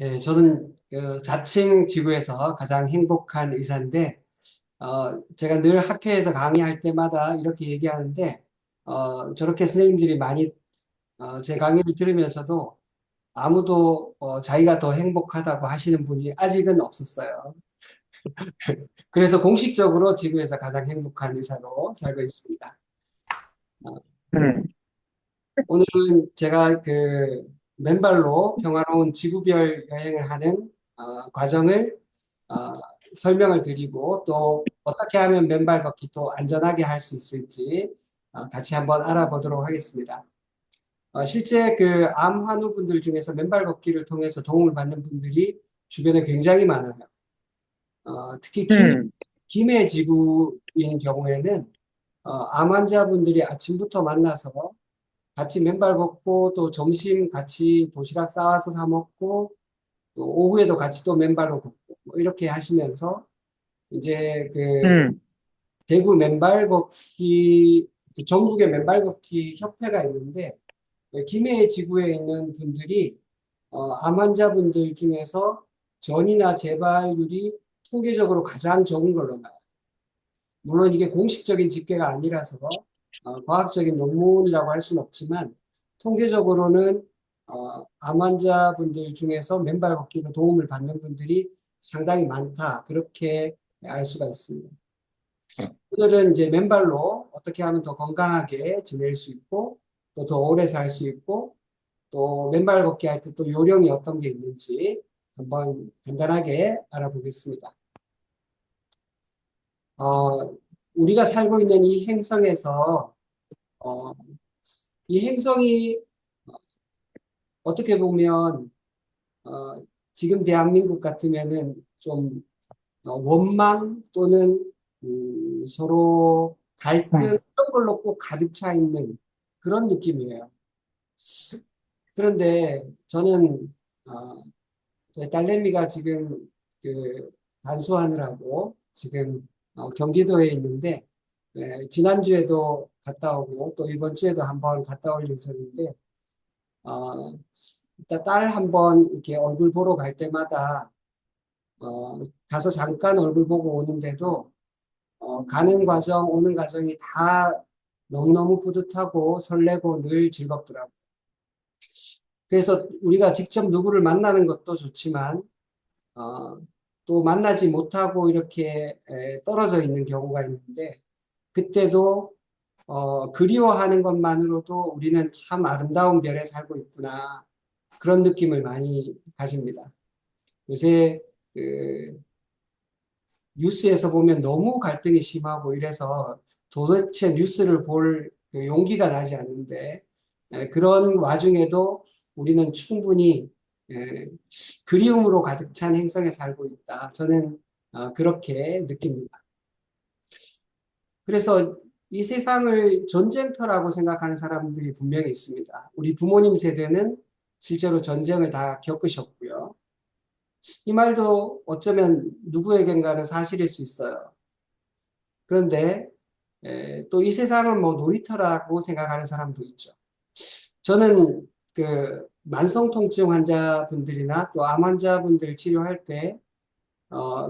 예, 저는 그 자칭 지구에서 가장 행복한 의사인데, 제가 늘 학회에서 강의할 때마다 이렇게 얘기하는데, 저렇게 선생님들이 많이 제 강의를 들으면서도 아무도 자기가 더 행복하다고 하시는 분이 아직은 없었어요. 그래서 공식적으로 지구에서 가장 행복한 의사로 살고 있습니다. 어, 음, 오늘은 제가 그 맨발로 평화로운 지구별 여행을 하는 과정을 어, 설명을 드리고 또 어떻게 하면 맨발 걷기 또 안전하게 할 수 있을지 같이 한번 알아보도록 하겠습니다. 실제 그 암 환우분들 중에서 맨발 걷기를 통해서 도움을 받는 분들이 주변에 굉장히 많아요. 특히 음, 김해 지구인 경우에는 암 환자분들이 아침부터 만나서 같이 맨발 걷고 또 점심 같이 도시락 싸와서 사 먹고 또 오후에도 같이 또 맨발로 걷고 뭐 이렇게 하시면서 이제 그 음, 대구 맨발 걷기 그 전국의 맨발 걷기 협회가 있는데 김해 지구에 있는 분들이 암 환자분들 중에서 전이나 재발률이 통계적으로 가장 적은 걸로 나와요. 물론 이게 공식적인 집계가 아니라서 과학적인 논문이라고 할 수는 없지만 통계적으로는 암 환자분들 중에서 맨발 걷기로 도움을 받는 분들이 상당히 많다. 그렇게 알 수가 있습니다. 오늘은 이제 맨발로 어떻게 하면 더 건강하게 지낼 수 있고 또 더 오래 살 수 있고 또 맨발 걷기 할 때 또 요령이 어떤 게 있는지 한번 간단하게 알아보겠습니다. 우리가 살고 있는 이 행성에서 어, 이 행성이 어떻게 보면 어, 지금 대한민국 같으면은 좀 원망 또는 서로 갈등 음, 이런 걸로 꼭 가득 차 있는 그런 느낌이에요. 그런데 저는 저희 딸내미가 지금 그 단수하느라고 지금 경기도에 있는데 지난주에도 갔다 오고 또 이번 주에도 한번 갔다 올 예정인데 어, 일단 딸 한번 이렇게 얼굴 보러 갈 때마다 가서 잠깐 얼굴 보고 오는데도 가는 과정, 오는 과정이 다 너무너무 뿌듯하고 설레고 늘 즐겁더라고요. 그래서 우리가 직접 누구를 만나는 것도 좋지만 어, 또 만나지 못하고 이렇게 떨어져 있는 경우가 있는데 그때도 그리워하는 것만으로도 우리는 참 아름다운 별에 살고 있구나 그런 느낌을 많이 가집니다. 요새 그 뉴스에서 보면 너무 갈등이 심하고 이래서 도대체 뉴스를 볼그 용기가 나지 않는데 그런 와중에도 우리는 충분히 에, 그리움으로 가득 찬 행성에 살고 있다. 저는 그렇게 느낍니다. 그래서 이 세상을 전쟁터라고 생각하는 사람들이 분명히 있습니다. 우리 부모님 세대는 실제로 전쟁을 다 겪으셨고요. 이 말도 어쩌면 누구에겐가는 사실일 수 있어요. 그런데 또 이 세상은 뭐 놀이터라고 생각하는 사람도 있죠. 저는 그 만성 통증 환자분들이나 또 암 환자분들 치료할 때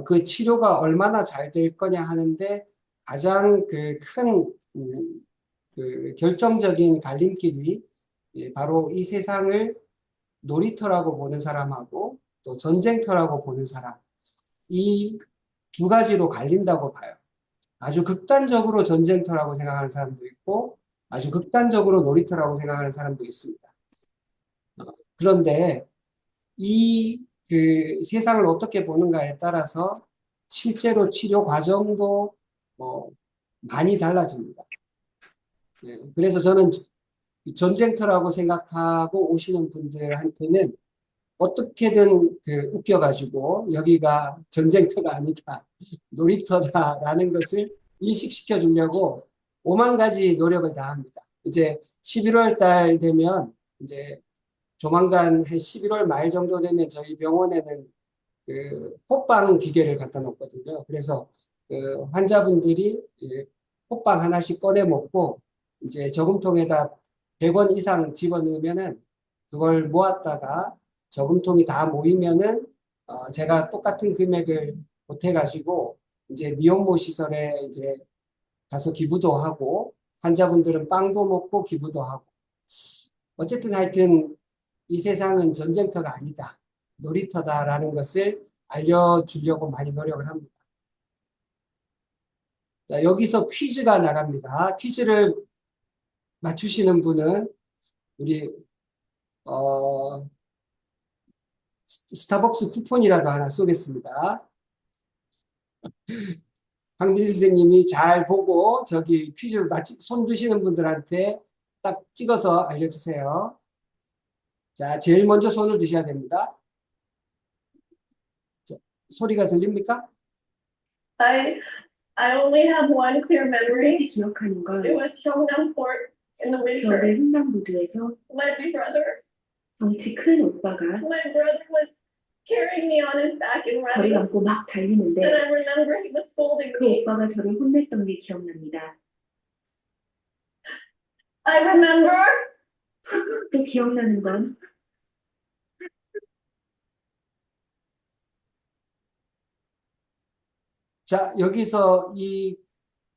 그 치료가 얼마나 잘 될 거냐 하는데 가장 그 큰 그 결정적인 갈림길이 바로 이 세상을 놀이터라고 보는 사람하고 또 전쟁터라고 보는 사람 이 두 가지로 갈린다고 봐요. 아주 극단적으로 전쟁터라고 생각하는 사람도 있고 아주 극단적으로 놀이터라고 생각하는 사람도 있습니다. 그런데 이 그 세상을 어떻게 보는가에 따라서 실제로 치료 과정도 뭐 많이 달라집니다. 그래서 저는 전쟁터라고 생각하고 오시는 분들한테는 어떻게든 그 웃겨가지고 여기가 전쟁터가 아니다, 놀이터다라는 것을 인식시켜 주려고 오만 가지 노력을 다합니다. 이제 11월 달 되면 이제 조만간 한 11월 말 정도 되면 저희 병원에는 그 호빵 기계를 갖다 놓거든요. 그래서 그 환자분들이 호빵 하나씩 꺼내 먹고 이제 저금통에다 100원 이상 집어넣으면은 그걸 모았다가 저금통이 다 모이면은 제가 똑같은 금액을 보태가지고 이제 미혼모 시설에 이제 가서 기부도 하고 환자분들은 빵도 먹고 기부도 하고 어쨌든 하여튼 이 세상은 전쟁터가 아니다. 놀이터다라는 것을 알려주려고 많이 노력을 합니다. 자, 여기서 퀴즈가 나갑니다. 퀴즈를 맞추시는 분은 우리 스타벅스 쿠폰이라도 하나 쏘겠습니다. 강민 선생님이 잘 보고 저기 퀴즈 손 드시는 분들한테 딱 찍어서 알려주세요. 자, 제일 먼저 손을 드셔야 됩니다. 자, 소리가 들립니까? I I only have one clear memory. 기억하는 건 It was Gyeongnam-port in the winter. 겨울에 흥남부두에서 My brother 덩치 큰 오빠가 was carrying me on his back and 저를 running. 안고 막 달리는데 And I remember he was scolding 그 me. 오빠가 저를 혼냈던 게 기억납니다. I remember 또 기억나는 건 자, 여기서 이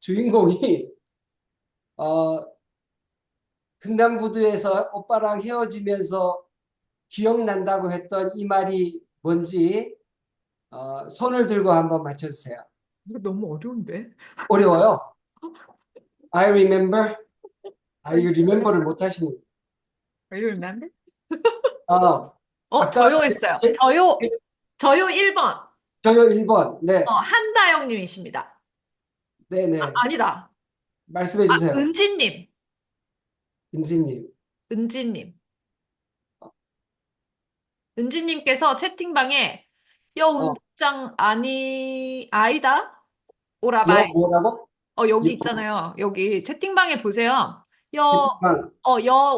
주인공이 흥남부두에서 오빠랑 헤어지면서 기억난다고 했던 이 말이 뭔지 손을 들고 한번 맞춰주세요. 이거 너무 어려운데? 어려워요. I remember. I remember를 못 하시는. Are you remember? 아까 저요 했어요. 저요 1번. 저요 1번. 네. 한다영님이십니다. 네네. 아니다. 말씀해 주세요. 은지님. 은지님. 은지님께서 채팅방에 운동장 아니다? 오라바이. 뭐라고? 여기 있잖아요. 여기 채팅방에 보세요. 채팅방.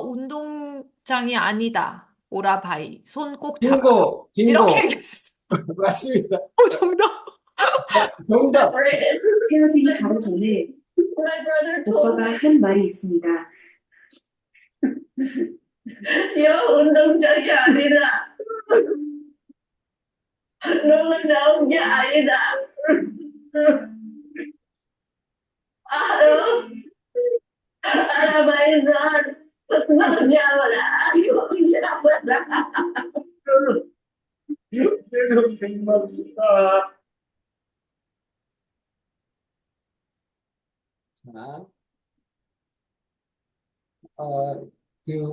운동장이 아니다. 오라바이. 손 꼭 잡아. 빙고. 이렇게 얘기하셨어요. 맞습니다. 정답. 정답. separated. 헤어지기 바로 전에 My brother told 오빠가 me, 한 말이 있습니다. 운동장이 아니다. 너는 나온 게 아니다. 알아봐야지. 너 잡아라. 이거 잡아라. 내 동생 맙시다. 자,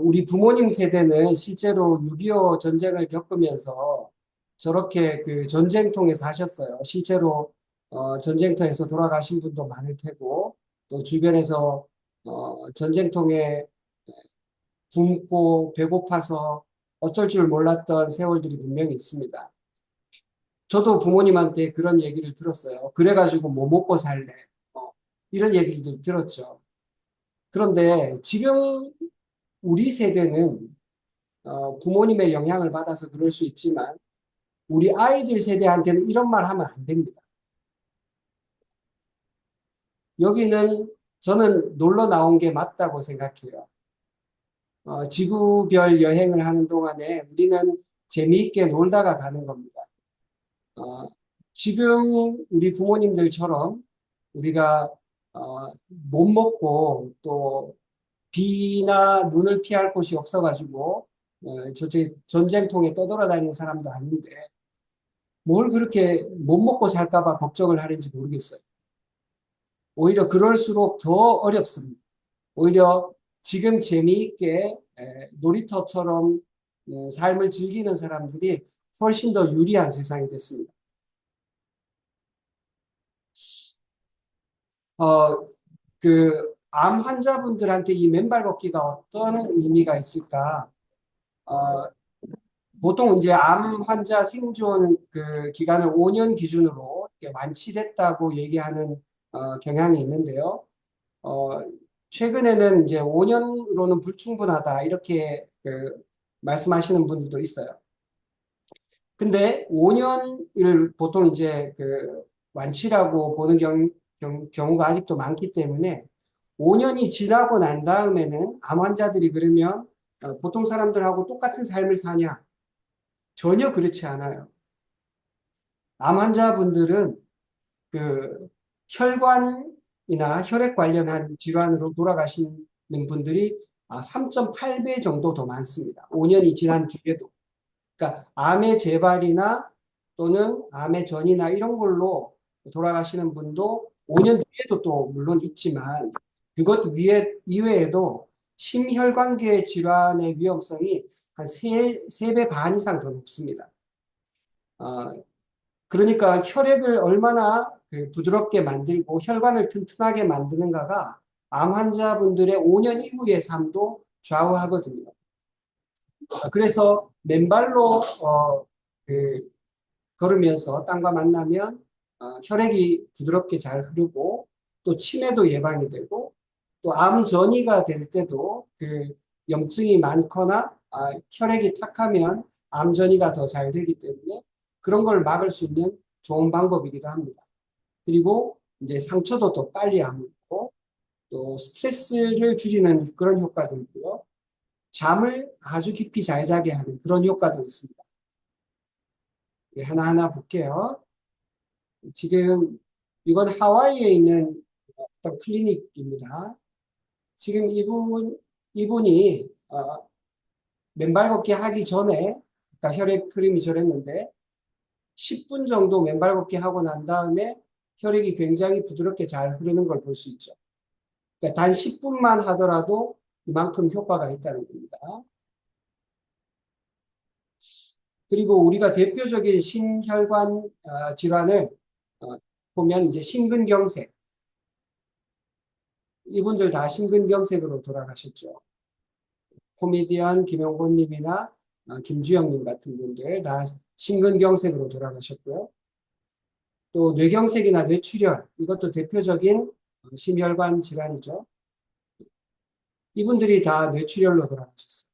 우리 부모님 세대는 실제로 6.25 전쟁을 겪으면서 저렇게 그 전쟁통에 사셨어요. 실제로 전쟁터에서 돌아가신 분도 많을 테고 또 주변에서 전쟁통에 굶고 배고파서 어쩔 줄 몰랐던 세월들이 분명히 있습니다. 저도 부모님한테 그런 얘기를 들었어요. 그래가지고 뭐 먹고 살래? 이런 얘기를 들었죠. 그런데 지금 우리 세대는 부모님의 영향을 받아서 그럴 수 있지만 우리 아이들 세대한테는 이런 말 하면 안 됩니다. 여기는 저는 놀러 나온 게 맞다고 생각해요. 지구별 여행을 하는 동안에 우리는 재미있게 놀다가 가는 겁니다. 지금 우리 부모님들처럼 우리가 못 먹고 또 비나 눈을 피할 곳이 없어가지고 저쪽에 전쟁통에 떠돌아다니는 사람도 아닌데 뭘 그렇게 못 먹고 살까봐 걱정을 하는지 모르겠어요. 오히려 그럴수록 더 어렵습니다. 오히려 지금 재미있게 놀이터처럼 삶을 즐기는 사람들이 훨씬 더 유리한 세상이 됐습니다. 암 환자분들한테 이 맨발 걷기가 어떤 의미가 있을까? 보통 이제 암 환자 생존 그 기간을 5년 기준으로 이렇게 완치됐다고 얘기하는 경향이 있는데요. 최근에는 이제 5년으로는 불충분하다 이렇게 말씀하시는 분들도 있어요. 근데 5년을 보통 이제 완치라고 보는 경우가 아직도 많기 때문에 5년이 지나고 난 다음에는 암 환자들이 그러면 보통 사람들하고 똑같은 삶을 사냐? 전혀 그렇지 않아요. 암 환자분들은 그 혈관이나 혈액 관련한 질환으로 돌아가시는 분들이 3.8배 정도 더 많습니다. 5년이 지난 뒤에도. 그러니까 암의 재발이나 또는 암의 전이나 이런 걸로 돌아가시는 분도 5년 뒤에도 또 물론 있지만 그것 이외에도 심혈관계 질환의 위험성이 한 3배 반 이상 더 높습니다. 그러니까 혈액을 얼마나 부드럽게 만들고 혈관을 튼튼하게 만드는가가 암 환자분들의 5년 이후의 삶도 좌우하거든요. 그래서 맨발로 걸으면서 땅과 만나면 혈액이 부드럽게 잘 흐르고 또 치매도 예방이 되고 또 암 전이가 될 때도 염증이 많거나 혈액이 탁하면 암 전이가 더 잘 되기 때문에 그런 걸 막을 수 있는 좋은 방법이기도 합니다. 그리고 이제 상처도 더 빨리 아물고 또 스트레스를 줄이는 그런 효과도 있고요. 잠을 아주 깊이 잘 자게 하는 그런 효과도 있습니다. 하나하나 볼게요. 지금 이건 하와이에 있는 어떤 클리닉입니다. 지금 이분이 맨발 걷기 하기 전에 그러니까 혈액 흐름이 저랬는데 10분 정도 맨발 걷기 하고 난 다음에 혈액이 굉장히 부드럽게 잘 흐르는 걸 볼 수 있죠. 그러니까 단 10분만 하더라도 이만큼 효과가 있다는 겁니다. 그리고 우리가 대표적인 심혈관 질환을 보면 이제 심근경색. 이분들 다 심근경색으로 돌아가셨죠. 코미디언 김영곤님이나 김주영님 같은 분들 다 심근경색으로 돌아가셨고요. 또 뇌경색이나 뇌출혈, 이것도 대표적인 심혈관 질환이죠. 이분들이 다 뇌출혈로 돌아가셨어요.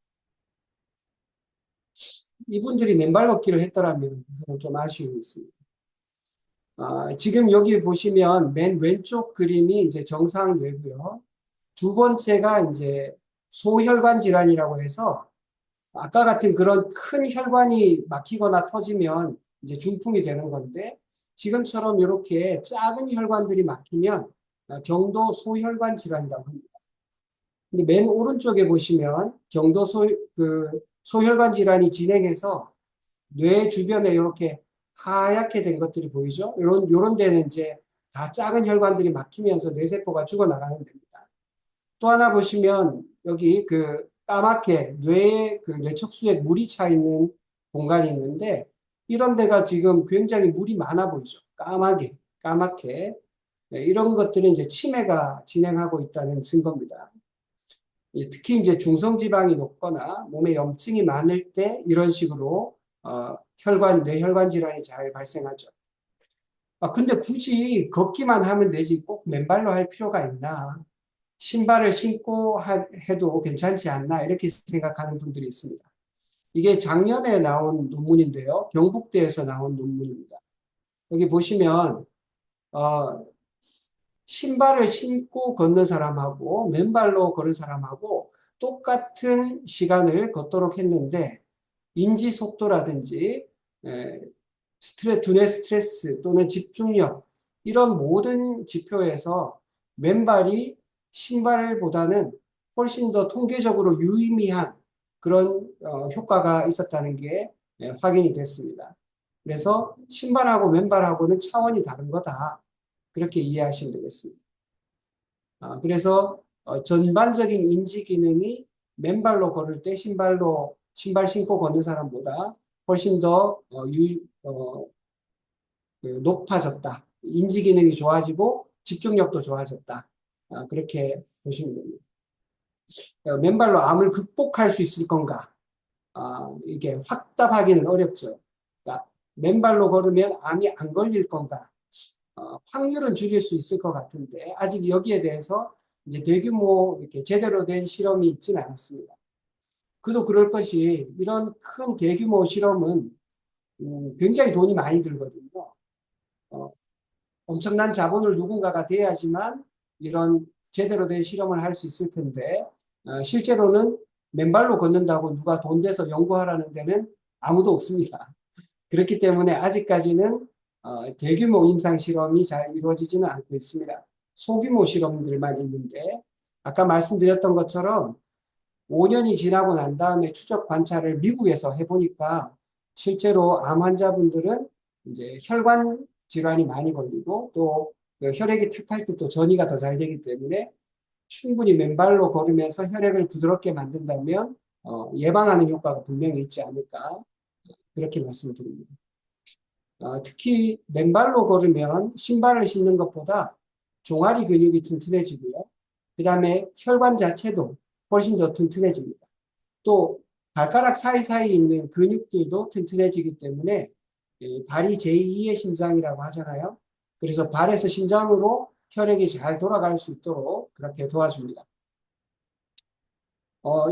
이분들이 맨발 걷기를 했더라면 좀 아쉬움이 있습니다. 지금 여기 보시면 맨 왼쪽 그림이 이제 정상 뇌고요. 두 번째가 이제 소혈관 질환이라고 해서 아까 같은 그런 큰 혈관이 막히거나 터지면 이제 중풍이 되는 건데 지금처럼 이렇게 작은 혈관들이 막히면 경도 소혈관 질환이라고 합니다. 근데 맨 오른쪽에 보시면 경도 소혈관 질환이 진행해서 뇌 주변에 이렇게 하얗게 된 것들이 보이죠? 요런 데는 이제 다 작은 혈관들이 막히면서 뇌세포가 죽어나가는 데입니다. 또 하나 보시면 여기 까맣게 뇌에 뇌척수에 물이 차 있는 공간이 있는데 이런 데가 지금 굉장히 물이 많아 보이죠? 까맣게. 네, 이런 것들은 이제 치매가 진행하고 있다는 증거입니다. 특히 이제 중성지방이 높거나 몸에 염증이 많을 때 이런 식으로 뇌혈관 질환이 잘 발생하죠. 근데 굳이 걷기만 하면 되지 꼭 맨발로 할 필요가 있나? 신발을 신고 해도 괜찮지 않나? 이렇게 생각하는 분들이 있습니다. 이게 작년에 나온 논문인데요. 경북대에서 나온 논문입니다. 여기 보시면 신발을 신고 걷는 사람하고 맨발로 걸은 사람하고 똑같은 시간을 걷도록 했는데 인지 속도라든지 두뇌 스트레스 또는 집중력 이런 모든 지표에서 맨발이 신발보다는 훨씬 더 통계적으로 유의미한 그런 효과가 있었다는 게 확인이 됐습니다. 그래서 신발하고 맨발하고는 차원이 다른 거다. 그렇게 이해하시면 되겠습니다. 그래서 전반적인 인지 기능이 맨발로 걸을 때 신발 신고 걷는 사람보다 훨씬 더 높아졌다. 인지 기능이 좋아지고 집중력도 좋아졌다. 그렇게 보시면 됩니다. 맨발로 암을 극복할 수 있을 건가? 이게 확답하기는 어렵죠. 그러니까 맨발로 걸으면 암이 안 걸릴 건가? 확률은 줄일 수 있을 것 같은데 아직 여기에 대해서 이제 대규모 이렇게 제대로 된 실험이 있지는 않았습니다. 그도 그럴 것이 이런 큰 대규모 실험은 굉장히 돈이 많이 들거든요. 엄청난 자본을 누군가가 대야지만 이런 제대로 된 실험을 할 수 있을 텐데 실제로는 맨발로 걷는다고 누가 돈 대서 연구하라는 데는 아무도 없습니다. 그렇기 때문에 아직까지는 대규모 임상 실험이 잘 이루어지지는 않고 있습니다. 소규모 실험들만 있는데 아까 말씀드렸던 것처럼 5년이 지나고 난 다음에 추적 관찰을 미국에서 해보니까 실제로 암 환자분들은 이제 혈관 질환이 많이 걸리고 또 그 혈액이 탁할 때 또 전이가 더 잘 되기 때문에 충분히 맨발로 걸으면서 혈액을 부드럽게 만든다면 예방하는 효과가 분명히 있지 않을까 그렇게 말씀드립니다. 특히 맨발로 걸으면 신발을 신는 것보다 종아리 근육이 튼튼해지고요. 그 다음에 혈관 자체도 훨씬 더 튼튼해집니다. 또 발가락 사이사이에 있는 근육들도 튼튼해지기 때문에 발이 제2의 심장이라고 하잖아요. 그래서 발에서 심장으로 혈액이 잘 돌아갈 수 있도록 그렇게 도와줍니다.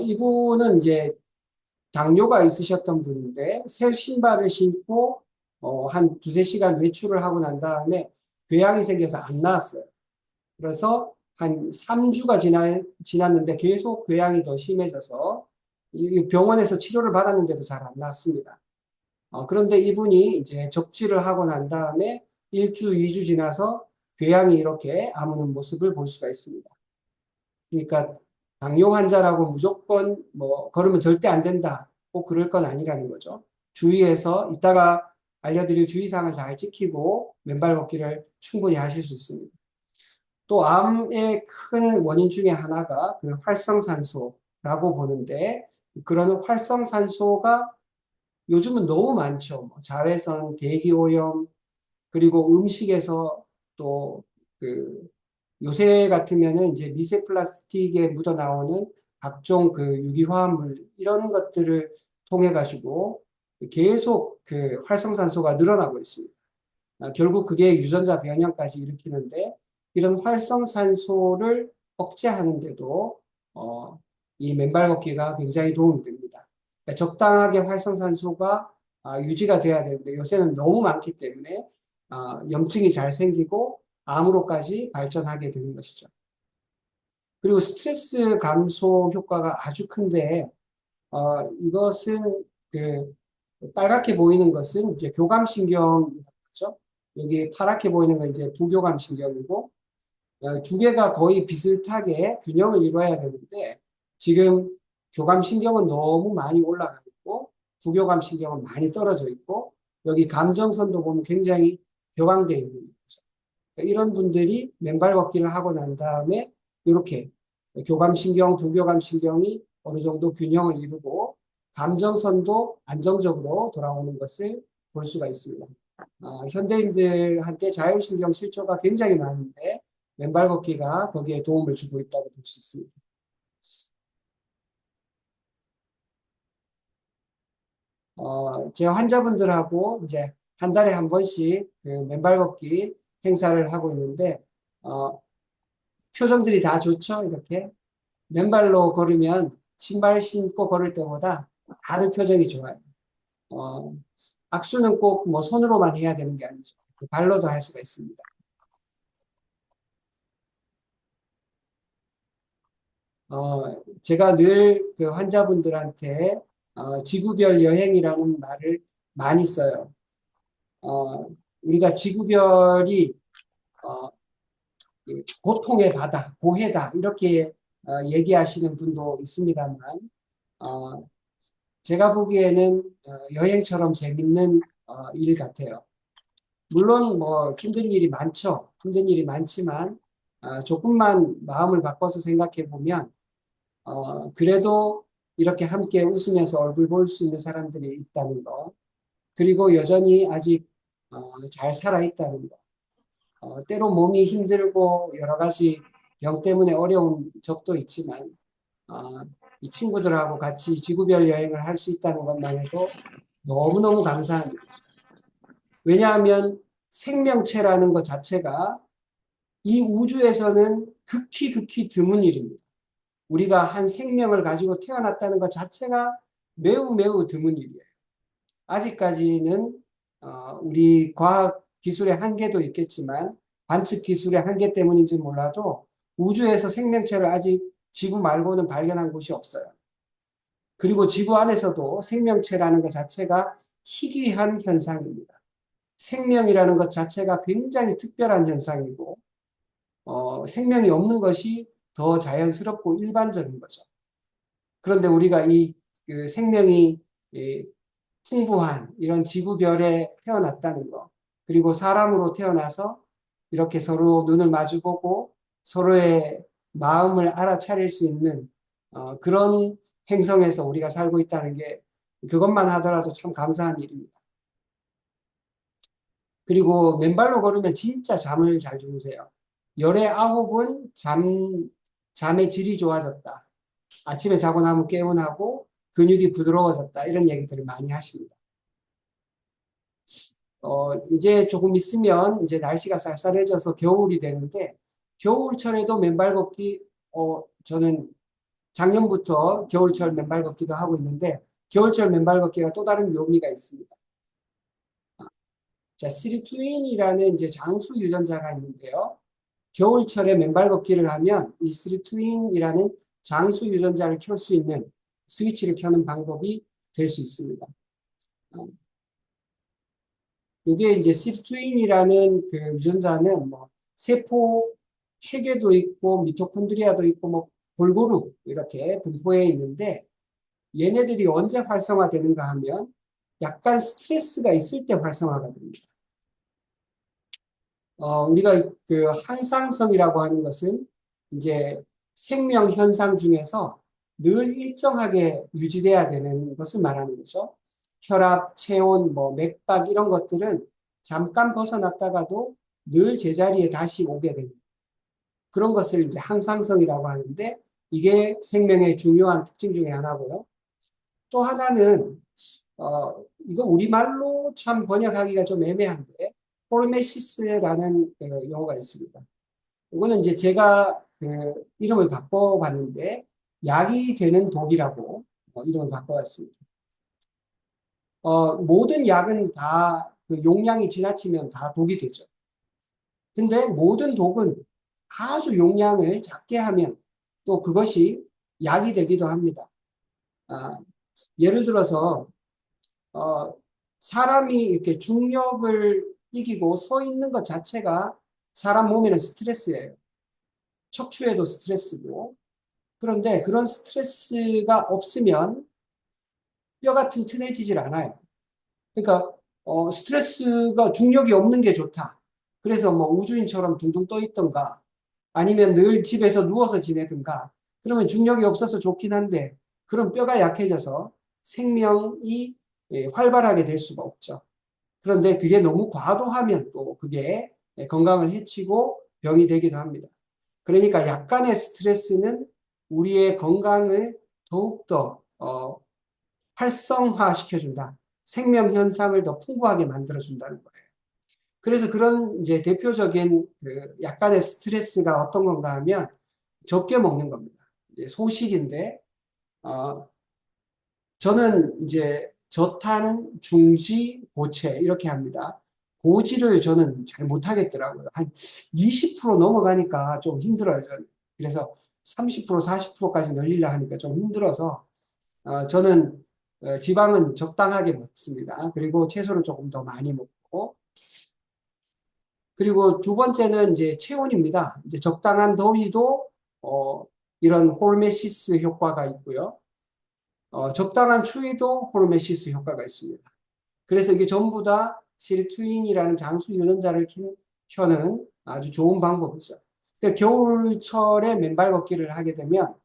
이분은 이제 당뇨가 있으셨던 분인데 새 신발을 신고 한 두세 시간 외출을 하고 난 다음에 궤양이 생겨서 안 나왔어요. 그래서 한 3주가 지났는데 계속 궤양이 더 심해져서 병원에서 치료를 받았는데도 잘 안 나왔습니다. 그런데 이분이 이제 적치를 하고 난 다음에 1주, 2주 지나서 궤양이 이렇게 아무는 모습을 볼 수가 있습니다. 그러니까 당뇨 환자라고 무조건 뭐 걸으면 절대 안 된다. 꼭 그럴 건 아니라는 거죠. 주의해서 이따가 알려드릴 주의사항을 잘 지키고 맨발 걷기를 충분히 하실 수 있습니다. 또 암의 큰 원인 중에 하나가 그 활성산소라고 보는데 그런 활성산소가 요즘은 너무 많죠. 뭐 자외선, 대기오염, 그리고 음식에서 또 요새 같으면은 이제 미세 플라스틱에 묻어 나오는 각종 그 유기화합물 이런 것들을 통해 가지고 계속 그 활성산소가 늘어나고 있습니다. 결국 그게 유전자 변형까지 일으키는데 이런 활성산소를 억제하는데도 이 맨발 걷기가 굉장히 도움이 됩니다. 그러니까 적당하게 활성산소가 유지가 돼야 되는데 요새는 너무 많기 때문에 염증이 잘 생기고 암으로까지 발전하게 되는 것이죠. 그리고 스트레스 감소 효과가 아주 큰데 이것은 그 빨갛게 보이는 것은 이제 교감신경이죠. 여기 파랗게 보이는 건 이제 부교감신경이고 두 개가 거의 비슷하게 균형을 이루어야 되는데 지금 교감신경은 너무 많이 올라가 있고 부교감신경은 많이 떨어져 있고 여기 감정선도 보면 굉장히 격앙되어 있는 거죠. 이런 분들이 맨발 걷기를 하고 난 다음에 이렇게 교감신경, 부교감신경이 어느 정도 균형을 이루고 감정선도 안정적으로 돌아오는 것을 볼 수가 있습니다. 현대인들한테 자율신경 실조가 굉장히 많은데 맨발 걷기가 거기에 도움을 주고 있다고 볼 수 있습니다. 제 환자분들하고 이제 한 달에 한 번씩 그 맨발 걷기 행사를 하고 있는데 표정들이 다 좋죠. 이렇게 맨발로 걸으면 신발 신고 걸을 때보다 다들 표정이 좋아요. 악수는 꼭 뭐 손으로만 해야 되는 게 아니죠. 발로도 할 수가 있습니다. 제가 늘 그 환자분들한테 지구별 여행이라는 말을 많이 써요. 우리가 지구별이 고통의 바다, 고해다 이렇게 얘기하시는 분도 있습니다만 제가 보기에는 여행처럼 재밌는 일 같아요. 물론 뭐 힘든 일이 많죠. 힘든 일이 많지만 조금만 마음을 바꿔서 생각해 보면 그래도 이렇게 함께 웃으면서 얼굴 볼 수 있는 사람들이 있다는 거, 그리고 여전히 아직 잘 살아 있다는 거, 때로 몸이 힘들고 여러 가지 병 때문에 어려운 적도 있지만 이 친구들하고 같이 지구별 여행을 할 수 있다는 것만 해도 너무너무 감사한 일입니다. 왜냐하면 생명체라는 것 자체가 이 우주에서는 극히 드문 일입니다. 우리가 한 생명을 가지고 태어났다는 것 자체가 매우 드문 일이에요. 아직까지는 우리 과학 기술의 한계도 있겠지만 관측 기술의 한계 때문인지 몰라도 우주에서 생명체를 아직 지구 말고는 발견한 곳이 없어요. 그리고 지구 안에서도 생명체라는 것 자체가 희귀한 현상입니다. 생명이라는 것 자체가 굉장히 특별한 현상이고, 생명이 없는 것이 더 자연스럽고 일반적인 거죠. 그런데 우리가 그 생명이 풍부한 이런 지구별에 태어났다는 거, 그리고 사람으로 태어나서 이렇게 서로 눈을 마주보고 서로의 마음을 알아차릴 수 있는 그런 행성에서 우리가 살고 있다는 게 그것만 하더라도 참 감사한 일입니다. 그리고 맨발로 걸으면 진짜 잠을 잘 주무세요. 열의 9은 잠의 질이 좋아졌다. 아침에 자고 나면 개운하고 근육이 부드러워졌다. 이런 얘기들을 많이 하십니다. 이제 조금 있으면 이제 날씨가 쌀쌀해져서 겨울이 되는데, 겨울철에도 맨발 걷기, 저는 작년부터 겨울철 맨발 걷기도 하고 있는데, 겨울철 맨발 걷기가 또 다른 묘미가 있습니다. 자, 시리투인이라는 이제 장수 유전자가 있는데요. 겨울철에 맨발 걷기를 하면 이 시리투인이라는 장수 유전자를 켤 수 있는 스위치를 켜는 방법이 될 수 있습니다. 이게 이제 시리투인이라는 그 유전자는 뭐 세포 핵에도 있고 미토콘드리아도 있고 뭐 골고루 이렇게 분포해 있는데, 얘네들이 언제 활성화되는가 하면 약간 스트레스가 있을 때 활성화가 됩니다. 우리가 그 항상성이라고 하는 것은 이제 생명 현상 중에서 늘 일정하게 유지돼야 되는 것을 말하는 거죠. 혈압, 체온, 뭐 맥박 이런 것들은 잠깐 벗어났다가도 늘 제자리에 다시 오게 됩니다. 그런 것을 이제 항상성이라고 하는데, 이게 생명의 중요한 특징 중에 하나고요. 또 하나는 이거 우리말로 참 번역하기가 좀 애매한데, 호르메시스라는 용어가 있습니다. 이거는 이제 제가 그 이름을 바꿔봤는데, 약이 되는 독이라고 이름을 바꿔봤습니다. 모든 약은 다 그 용량이 지나치면 다 독이 되죠. 근데 모든 독은 아주 용량을 작게 하면 또 그것이 약이 되기도 합니다. 예를 들어서 사람이 이렇게 중력을 이기고 서 있는 것 자체가 사람 몸에는 스트레스예요. 척추에도 스트레스고. 그런데 그런 스트레스가 없으면 뼈가 튼튼해지질 않아요. 그러니까 스트레스가 중력이 없는 게 좋다. 그래서 뭐 우주인처럼 둥둥 떠 있던가, 아니면 늘 집에서 누워서 지내든가, 그러면 중력이 없어서 좋긴 한데, 그럼 뼈가 약해져서 생명이 활발하게 될 수가 없죠. 그런데 그게 너무 과도하면 또 그게 건강을 해치고 병이 되기도 합니다. 그러니까 약간의 스트레스는 우리의 건강을 더욱더 활성화시켜준다. 생명 현상을 더 풍부하게 만들어준다는 거예요. 그래서 그런 이제 대표적인 그 약간의 스트레스가 어떤 건가 하면 적게 먹는 겁니다. 이제 소식인데, 저는 이제 저탄, 중지, 고체 이렇게 합니다. 고지를 저는 잘 못하겠더라고요. 한 20% 넘어가니까 좀 힘들어요, 저는. 그래서 30%, 40%까지 늘리려 하니까 좀 힘들어서 저는 지방은 적당하게 먹습니다. 그리고 채소를 조금 더 많이 먹고, 그리고 두 번째는 이제 체온입니다. 이제 적당한 더위도 이런 호르메시스 효과가 있고요. 적당한 추위도 호르메시스 효과가 있습니다. 그래서 이게 전부 다 시리투인이라는 장수 유전자를 켜는 아주 좋은 방법이죠. 그러니까 겨울철에 맨발 걷기를 하게 되면,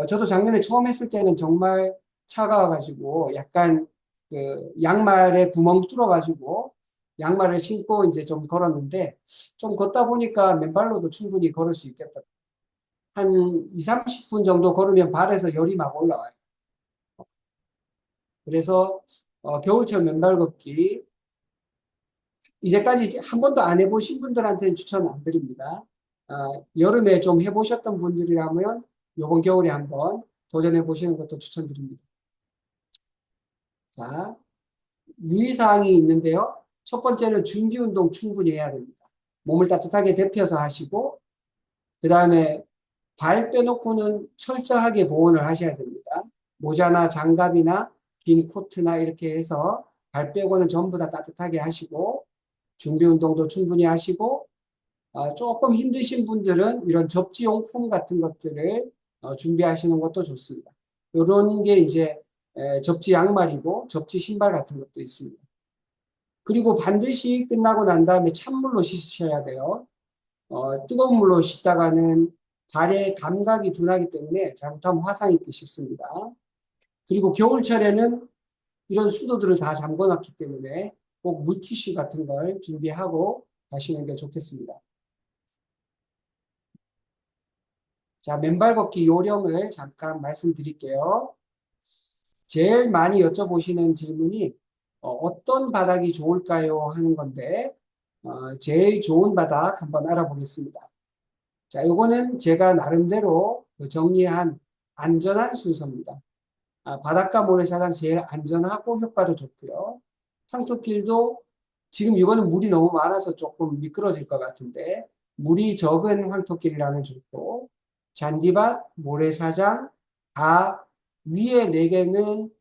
저도 작년에 처음 했을 때는 정말 차가워가지고 약간 그 양말에 구멍 뚫어가지고 양말을 신고 이제 좀 걸었는데, 좀 걷다 보니까 맨발로도 충분히 걸을 수 있겠다. 한 2, 30분 정도 걸으면 발에서 열이 막 올라와요. 그래서 겨울철 맨발 걷기 이제까지 한 번도 안 해보신 분들한테는 추천 안 드립니다. 여름에 좀 해보셨던 분들이라면 이번 겨울에 한번 도전해 보시는 것도 추천드립니다. 자, 유의사항이 있는데요. 첫 번째는 준비 운동 충분히 해야 됩니다. 몸을 따뜻하게 데펴서 하시고, 그 다음에 발 빼놓고는 철저하게 보온을 하셔야 됩니다. 모자나 장갑이나 긴 코트나 이렇게 해서 발 빼고는 전부 다 따뜻하게 하시고 준비 운동도 충분히 하시고 조금 힘드신 분들은 이런 접지용품 같은 것들을 준비하시는 것도 좋습니다. 이런 게 이제 접지 양말이고 접지 신발 같은 것도 있습니다. 그리고 반드시 끝나고 난 다음에 찬물로 씻으셔야 돼요. 뜨거운 물로 씻다가는 발의 감각이 둔하기 때문에 잘못하면 화상 입기 쉽습니다. 그리고 겨울철에는 이런 수도들을 다 잠궈놨기 때문에 꼭 물티슈 같은 걸 준비하고 가시는 게 좋겠습니다. 자, 맨발 걷기 요령을 잠깐 말씀드릴게요. 제일 많이 여쭤보시는 질문이 어떤 바닥이 좋을까요? 하는 건데 제일 좋은 바닥 한번 알아보겠습니다. 자, 요거는 제가 나름대로 정리한 안전한 순서입니다. 바닷가 모래사장 제일 안전하고 효과도 좋고요. 황토길도 지금 이거는 물이 너무 많아서 조금 미끄러질 것 같은데 물이 적은 황토길이라면 좋고 잔디밭, 모래사장 다 위에 4개는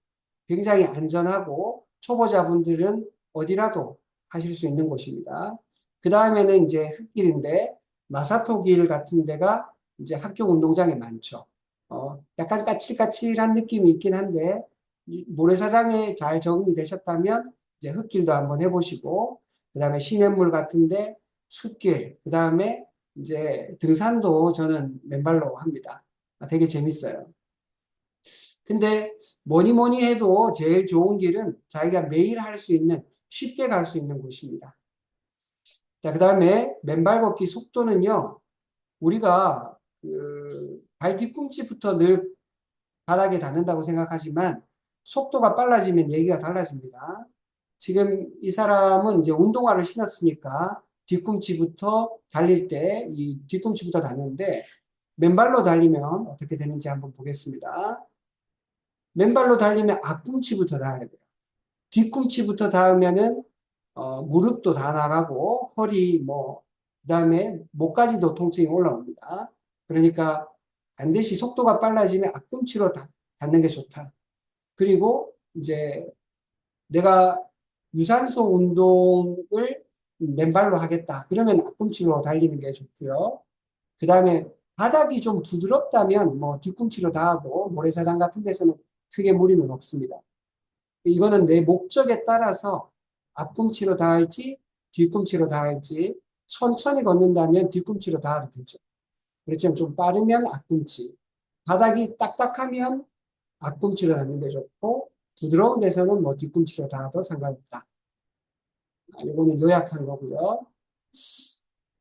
굉장히 안전하고 초보자분들은 어디라도 하실 수 있는 곳입니다. 그 다음에는 이제 흙길인데 마사토길 같은 데가 이제 학교 운동장에 많죠. 약간 까칠까칠한 느낌이 있긴 한데 모래사장에 잘 적응이 되셨다면 이제 흙길도 한번 해보시고 그 다음에 시냇물 같은데 숲길 그 다음에 이제 등산도 저는 맨발로 합니다. 되게 재밌어요. 근데 뭐니 해도 제일 좋은 길은 자기가 매일 할 수 있는 쉽게 갈 수 있는 곳입니다. 자, 그 다음에 맨발 걷기 속도는요. 우리가 발 뒤꿈치부터 늘 바닥에 닿는다고 생각하지만 속도가 빨라지면 얘기가 달라집니다. 지금 이 사람은 이제 운동화를 신었으니까 뒤꿈치부터 달릴 때 이 뒤꿈치부터 닿는데 맨발로 달리면 어떻게 되는지 한번 보겠습니다. 맨발로 달리면 앞꿈치부터 닿아야 돼요. 뒤꿈치부터 닿으면은 무릎도 다 나가고 허리 그다음에 목까지도 통증이 올라옵니다. 그러니까 반드시 속도가 빨라지면 앞꿈치로 닿는 게 좋다. 그리고 이제 내가 유산소 운동을 맨발로 하겠다. 그러면 앞꿈치로 달리는 게 좋고요. 그 다음에 바닥이 좀 부드럽다면 뒤꿈치로 닿아도 모래사장 같은 데서는 크게 무리는 없습니다. 이거는 내 목적에 따라서 앞꿈치로 닿을지 뒤꿈치로 닿을지 천천히 걷는다면 뒤꿈치로 닿아도 되죠. 그렇지만 좀 빠르면 앞꿈치. 바닥이 딱딱하면 앞꿈치로 닿는 게 좋고 부드러운 데서는 뒤꿈치로 닿아도 상관없다. 이거는 요약한 거고요.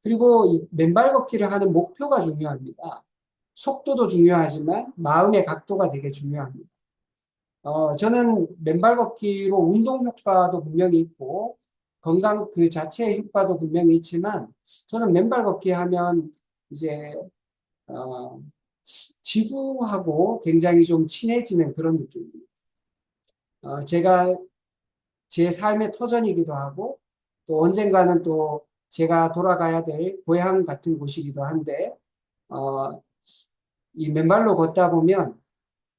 그리고 이 맨발 걷기를 하는 목표가 중요합니다. 속도도 중요하지만 마음의 각도가 되게 중요합니다. 저는 맨발 걷기로 운동 효과도 분명히 있고 건강 그 자체의 효과도 분명히 있지만 저는 맨발 걷기 하면 이제 지구하고 굉장히 좀 친해지는 그런 느낌입니다. 제가 제 삶의 터전이기도 하고 또 언젠가는 또 제가 돌아가야 될 고향 같은 곳이기도 한데 이 맨발로 걷다 보면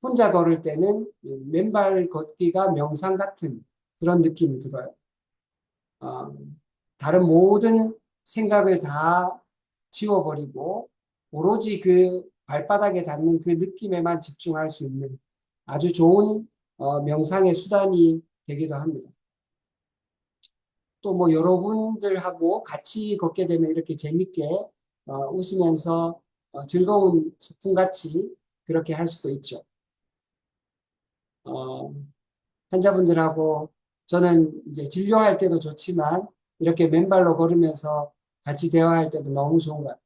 혼자 걸을 때는 맨발 걷기가 명상 같은 그런 느낌이 들어요. 다른 모든 생각을 다 지워버리고 오로지 그 발바닥에 닿는 그 느낌에만 집중할 수 있는 아주 좋은 명상의 수단이 되기도 합니다. 또 여러분들하고 같이 걷게 되면 이렇게 재밌게 웃으면서 즐거운 소풍같이 그렇게 할 수도 있죠. 환자분들하고 저는 이제 진료할 때도 좋지만 이렇게 맨발로 걸으면서 같이 대화할 때도 너무 좋은 것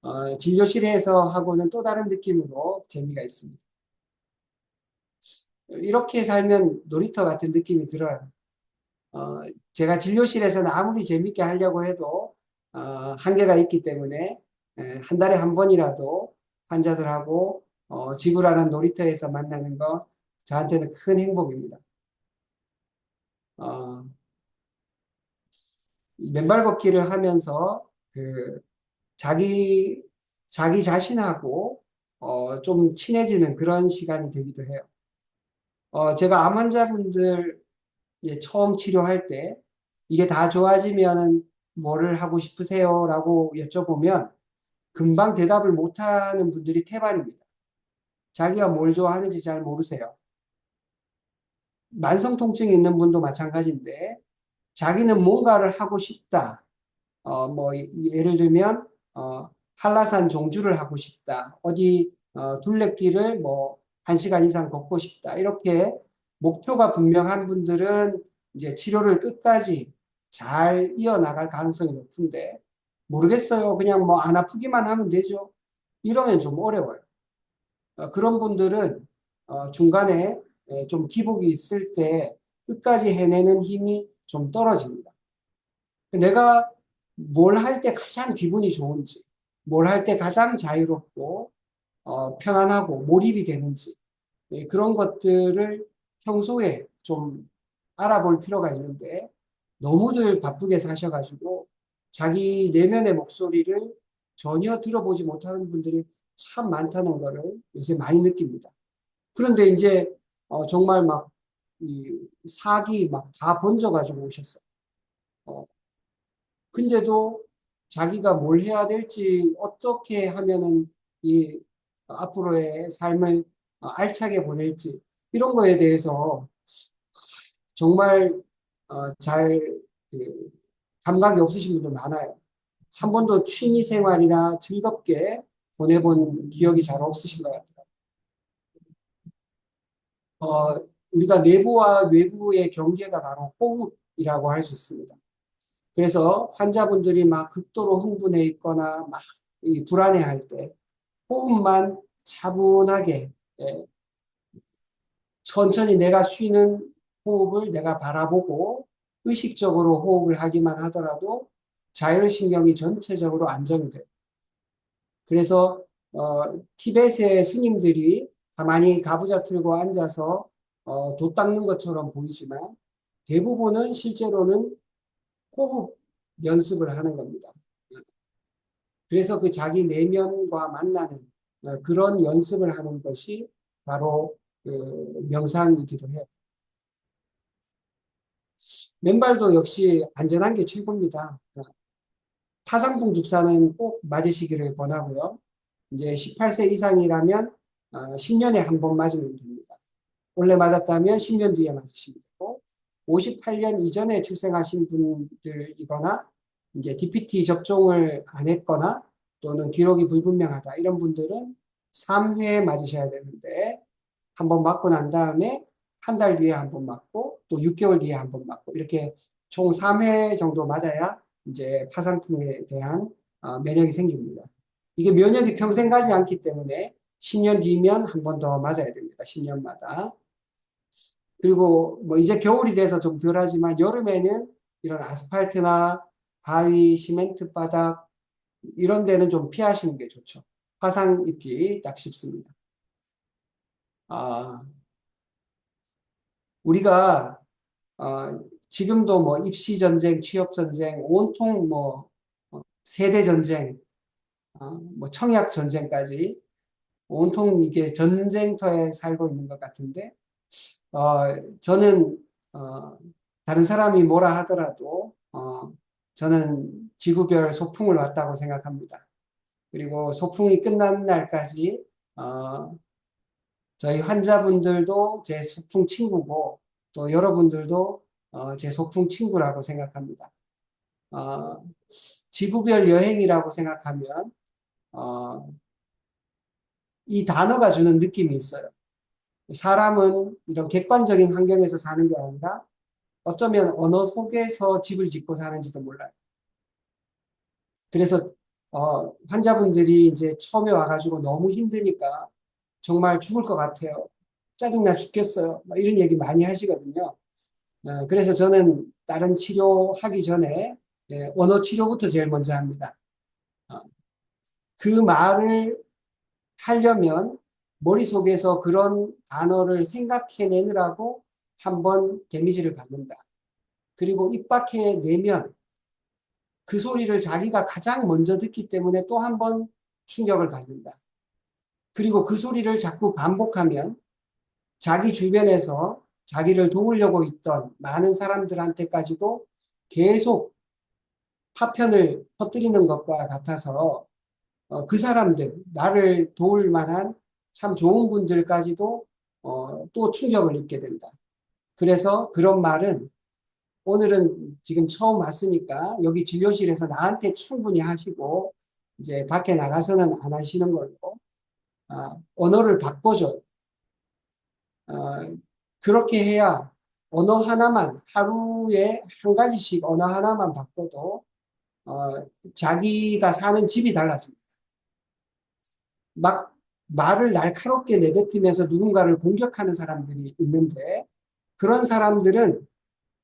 같아요. 진료실에서 하고는 또 다른 느낌으로 재미가 있습니다. 이렇게 살면 놀이터 같은 느낌이 들어요. 제가 진료실에서는 아무리 재밌게 하려고 해도 한계가 있기 때문에 한 달에 한 번이라도 환자들하고 지구라는 놀이터에서 만나는 거 저한테는 큰 행복입니다. 맨발 걷기를 하면서 자기 자신하고 좀 친해지는 그런 시간이 되기도 해요. 제가 암 환자분들 처음 치료할 때 이게 다 좋아지면 뭐를 하고 싶으세요? 라고 여쭤보면 금방 대답을 못하는 분들이 태반입니다. 자기가 뭘 좋아하는지 잘 모르세요. 만성 통증이 있는 분도 마찬가지인데 자기는 뭔가를 하고 싶다. 뭐 예를 들면 한라산 종주를 하고 싶다. 어디 둘레길을 뭐 1시간 이상 걷고 싶다. 이렇게 목표가 분명한 분들은 이제 치료를 끝까지 잘 이어나갈 가능성이 높은데 모르겠어요. 그냥 뭐 안 아프기만 하면 되죠. 이러면 좀 어려워요. 그런 분들은 중간에 좀 기복이 있을 때 끝까지 해내는 힘이 좀 떨어집니다. 내가 뭘 할 때 가장 기분이 좋은지, 뭘 할 때 가장 자유롭고 편안하고 몰입이 되는지 그런 것들을 평소에 좀 알아볼 필요가 있는데 너무들 바쁘게 사셔가지고 자기 내면의 목소리를 전혀 들어보지 못하는 분들이 참 많다는 거를 요새 많이 느낍니다. 그런데 이제 정말 막 이 사기 막 다 번져가지고 오셨어요. 근데도 자기가 뭘 해야 될지 어떻게 하면은 이 앞으로의 삶을 알차게 보낼지 이런 거에 대해서 정말 잘 그, 감각이 없으신 분들 많아요. 한 번도 취미 생활이나 즐겁게 보내본 기억이 잘 없으신 것 같아요. 우리가 내부와 외부의 경계가 바로 호흡이라고 할 수 있습니다. 그래서 환자분들이 막 극도로 흥분해 있거나 막 불안해할 때 호흡만 차분하게 천천히 내가 쉬는 호흡을 내가 바라보고 의식적으로 호흡을 하기만 하더라도 자율신경이 전체적으로 안정이 돼요. 그래서 티벳의 스님들이 가만히 가부좌 틀고 앉아서 돛 닦는 것처럼 보이지만 대부분은 실제로는 호흡 연습을 하는 겁니다. 그래서 그 자기 내면과 만나는 그런 연습을 하는 것이 바로 그 명상이기도 해요. 맨발도 역시 안전한 게 최고입니다. 타상풍 주사는 꼭 맞으시기를 권하고요. 이제 18세 이상이라면 10년에 한 번 맞으면 됩니다. 원래 맞았다면 10년 뒤에 맞으시면 되고 58년 이전에 출생하신 분들이거나 이제 DPT 접종을 안 했거나 또는 기록이 불분명하다 이런 분들은 3회 맞으셔야 되는데 한 번 맞고 난 다음에 한 달 뒤에 한 번 맞고 또 6개월 뒤에 한 번 맞고 이렇게 총 3회 정도 맞아야 이제 파상풍에 대한 면역이 생깁니다. 이게 면역이 평생 가지 않기 때문에 10년 뒤면 한 번 더 맞아야 됩니다. 10년마다. 그리고 뭐 이제 겨울이 돼서 좀 덜하지만 여름에는 이런 아스팔트나 바위, 시멘트 바닥 이런 데는 좀 피하시는 게 좋죠. 화상 입기 딱 쉽습니다. 우리가 지금도 뭐 입시 전쟁, 취업 전쟁, 온통 뭐 세대 전쟁, 뭐 청약 전쟁까지 온통 이게 전쟁터에 살고 있는 것 같은데 저는 다른 사람이 뭐라 하더라도 저는 지구별 소풍을 왔다고 생각합니다. 그리고 소풍이 끝나는 날까지 저희 환자분들도 제 소풍 친구고 또 여러분들도 제 소풍 친구라고 생각합니다. 지구별 여행이라고 생각하면 이 단어가 주는 느낌이 있어요. 사람은 이런 객관적인 환경에서 사는 게 아니라 어쩌면 언어 속에서 집을 짓고 사는지도 몰라요. 그래서 환자분들이 이제 처음에 와가지고 너무 힘드니까 정말 죽을 것 같아요. 짜증나 죽겠어요. 이런 얘기 많이 하시거든요. 그래서 저는 다른 치료하기 전에 언어 치료부터 제일 먼저 합니다. 그 말을 하려면 머릿속에서 그런 단어를 생각해내느라고 한번 데미지를 받는다. 그리고 입 밖에 내면 그 소리를 자기가 가장 먼저 듣기 때문에 또 한 번 충격을 받는다. 그리고 그 소리를 자꾸 반복하면 자기 주변에서 자기를 도우려고 있던 많은 사람들한테까지도 계속 파편을 퍼뜨리는 것과 같아서 그 사람들, 나를 도울 만한 참 좋은 분들까지도 또 충격을 입게 된다. 그래서 그런 말은 오늘은 지금 처음 왔으니까 여기 진료실에서 나한테 충분히 하시고 이제 밖에 나가서는 안 하시는 걸로 언어를 바꿔줘요. 그렇게 해야 언어 하나만, 하루에 한 가지씩 언어 하나만 바꿔도 자기가 사는 집이 달라집니다. 막 말을 날카롭게 내뱉으면서 누군가를 공격하는 사람들이 있는데 그런 사람들은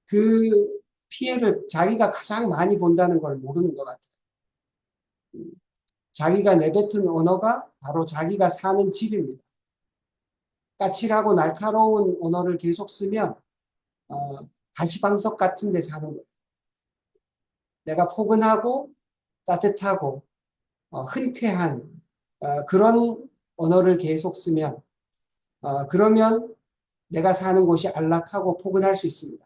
그 피해를 자기가 가장 많이 본다는 걸 모르는 것 같아요. 자기가 내뱉은 언어가 바로 자기가 사는 집입니다. 까칠하고 날카로운 언어를 계속 쓰면 가시방석 같은 데 사는 거예요. 내가 포근하고 따뜻하고 흔쾌한 그런 언어를 계속 쓰면 그러면 내가 사는 곳이 안락하고 포근할 수 있습니다.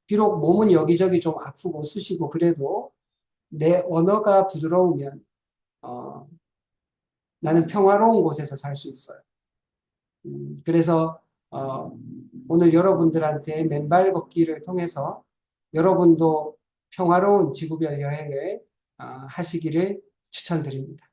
비록 몸은 여기저기 좀 아프고 쑤시고 그래도 내 언어가 부드러우면 나는 평화로운 곳에서 살 수 있어요. 그래서 오늘 여러분들한테 맨발 걷기를 통해서 여러분도 평화로운 지구별 여행을 하시기를 추천드립니다.